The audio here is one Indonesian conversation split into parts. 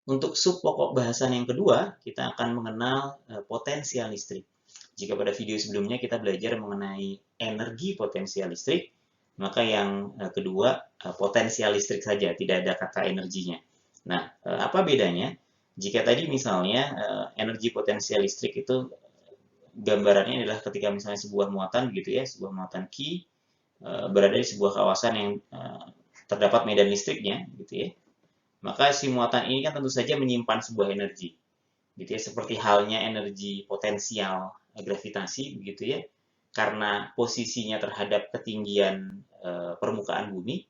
Untuk sub pokok bahasan yang kedua, kita akan mengenal potensial listrik. Jika pada video sebelumnya kita belajar mengenai energi potensial listrik, maka yang kedua potensial listrik saja, tidak ada kata energinya. Nah, apa bedanya? Jika tadi misalnya energi potensial listrik itu gambarannya adalah ketika misalnya sebuah muatan gitu ya, sebuah muatan Q berada di sebuah kawasan yang terdapat medan listriknya gitu ya. Maka si muatan ini kan tentu saja menyimpan sebuah energi gitu ya, seperti halnya energi potensial gravitasi begitu ya. Karena posisinya terhadap ketinggian permukaan bumi,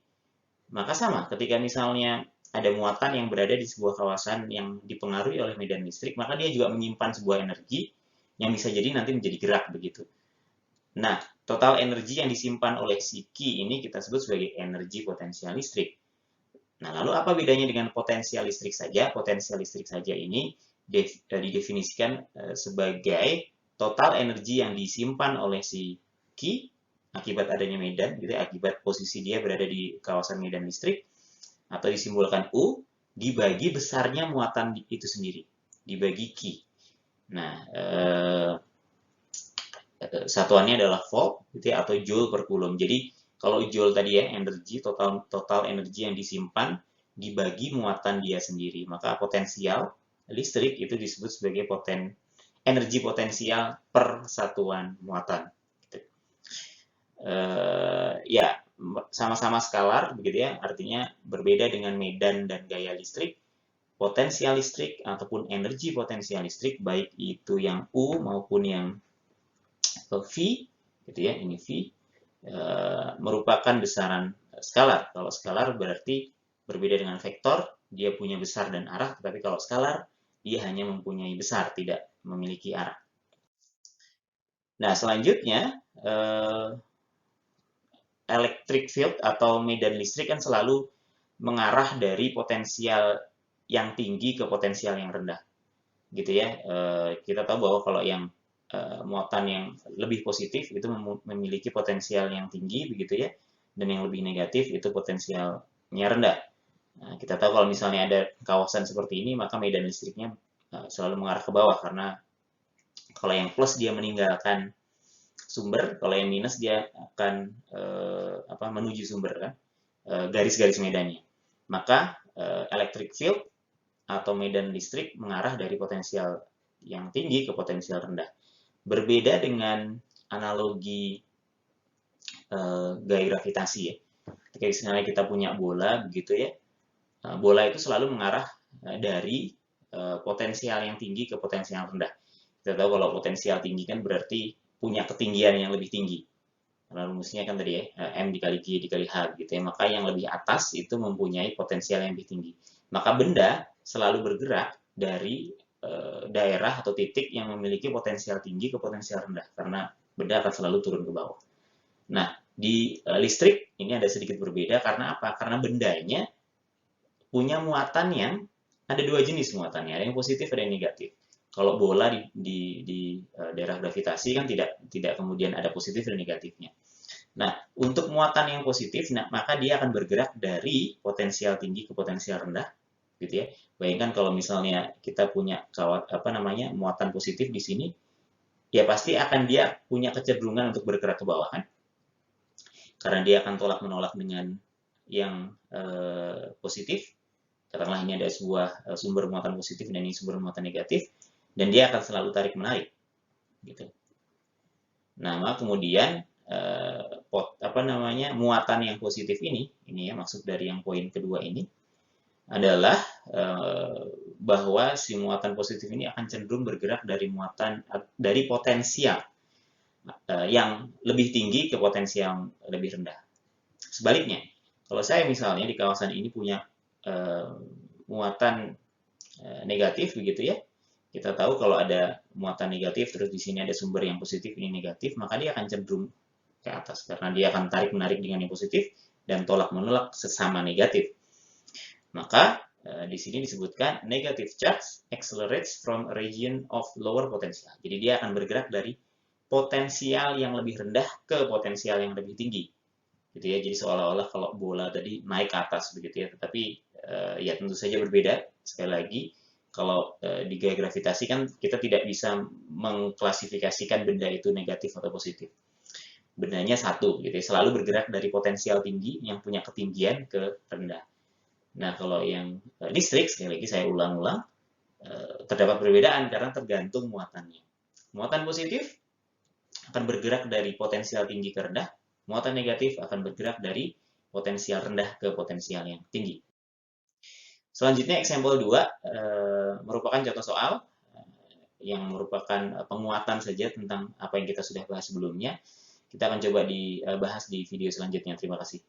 maka sama ketika misalnya ada muatan yang berada di sebuah kawasan yang dipengaruhi oleh medan listrik, maka dia juga menyimpan sebuah energi yang bisa jadi nanti menjadi gerak begitu. Nah, total energi yang disimpan oleh si Q ini kita sebut sebagai energi potensial listrik. Nah, lalu apa bedanya dengan potensial listrik saja? Potensial listrik saja ini didefinisikan sebagai total energi yang disimpan oleh si Q akibat adanya medan, gitu ya, akibat posisi dia berada di kawasan medan listrik, atau disimbolkan U, dibagi besarnya muatan itu sendiri, dibagi Q. Nah, satuannya adalah volt, gitu ya, atau joule per coulomb. Jadi kalau joule tadi ya, energi total energi yang disimpan dibagi muatan dia sendiri, maka potensial listrik itu disebut sebagai energi potensial per satuan muatan. Gitu. Ya, sama-sama skalar, begitu ya, artinya berbeda dengan medan dan gaya listrik. Potensial listrik ataupun energi potensial listrik, baik itu yang U maupun yang V, gitu ya, ini V, merupakan besaran skalar. Kalau skalar berarti berbeda dengan vektor, dia punya besar dan arah, tetapi kalau skalar, dia hanya mempunyai besar, tidak memiliki arah. Nah, selanjutnya, electric field atau medan listrik kan selalu mengarah dari potensial yang tinggi ke potensial yang rendah. Gitu ya. Kita tahu bahwa kalau yang muatan yang lebih positif itu memiliki potensial yang tinggi begitu ya, dan yang lebih negatif itu potensialnya rendah. Nah, kita tahu kalau misalnya ada kawasan seperti ini, maka medan listriknya selalu mengarah ke bawah, karena kalau yang plus dia meninggalkan sumber, kalau yang minus dia akan menuju sumber kan, garis-garis medannya. Maka electric field atau medan listrik mengarah dari potensial yang tinggi ke potensial rendah. Berbeda dengan analogi gaya gravitasi ya. Ketika misalnya kita punya bola begitu ya, bola itu selalu mengarah dari potensial yang tinggi ke potensial yang rendah. Kita tahu kalau potensial tinggi kan berarti punya ketinggian yang lebih tinggi. Karena rumusnya kan tadi ya, M dikali G dikali H gitu ya. Maka yang lebih atas itu mempunyai potensial yang lebih tinggi. Maka benda selalu bergerak dari daerah atau titik yang memiliki potensial tinggi ke potensial rendah, karena benda akan selalu turun ke bawah. Nah, di listrik ini ada sedikit berbeda, karena apa? Karena bendanya punya muatan yang ada dua jenis muatannya, ada yang positif, ada yang negatif. Kalau bola di daerah gravitasi kan tidak kemudian ada positif dan negatifnya. Nah, untuk muatan yang positif, maka dia akan bergerak dari potensial tinggi ke potensial rendah, gitu ya. Bayangkan kalau misalnya kita punya muatan positif di sini, ya pasti akan dia punya kecenderungan untuk bergerak ke bawah kan, karena dia akan tolak menolak dengan yang positif. Katakanlah ini ada sebuah sumber muatan positif dan ini sumber muatan negatif, dan dia akan selalu tarik menarik, gitu. Nah, maka kemudian muatan yang positif ini ya maksud dari yang poin kedua ini adalah bahwa si muatan positif ini akan cenderung bergerak dari potensial yang lebih tinggi ke potensial yang lebih rendah. Sebaliknya, kalau saya misalnya di kawasan ini punya muatan negatif begitu ya, kita tahu kalau ada muatan negatif terus di sini ada sumber yang positif ini negatif, maka dia akan cenderung ke atas karena dia akan tarik menarik dengan yang positif dan tolak menolak sesama negatif. Maka di sini disebutkan negative charge accelerates from a region of lower potential. Jadi dia akan bergerak dari potensial yang lebih rendah ke potensial yang lebih tinggi. Gitu ya. Jadi seolah-olah kalau bola tadi naik ke atas begitu ya, tetapi ya tentu saja berbeda Sekali lagi, kalau di gaya gravitasi kan kita tidak bisa mengklasifikasikan benda itu negatif atau positif. Bendanya satu, gitu ya, selalu bergerak dari potensial tinggi yang punya ketinggian ke rendah. Nah, kalau yang listrik, sekali lagi saya ulang-ulang, terdapat perbedaan karena tergantung muatannya. Muatan positif akan bergerak dari potensial tinggi ke rendah, muatan negatif akan bergerak dari potensial rendah ke potensial yang tinggi. Selanjutnya, example 2 merupakan contoh soal yang merupakan penguatan saja tentang apa yang kita sudah bahas sebelumnya. Kita akan coba dibahas di video selanjutnya. Terima kasih.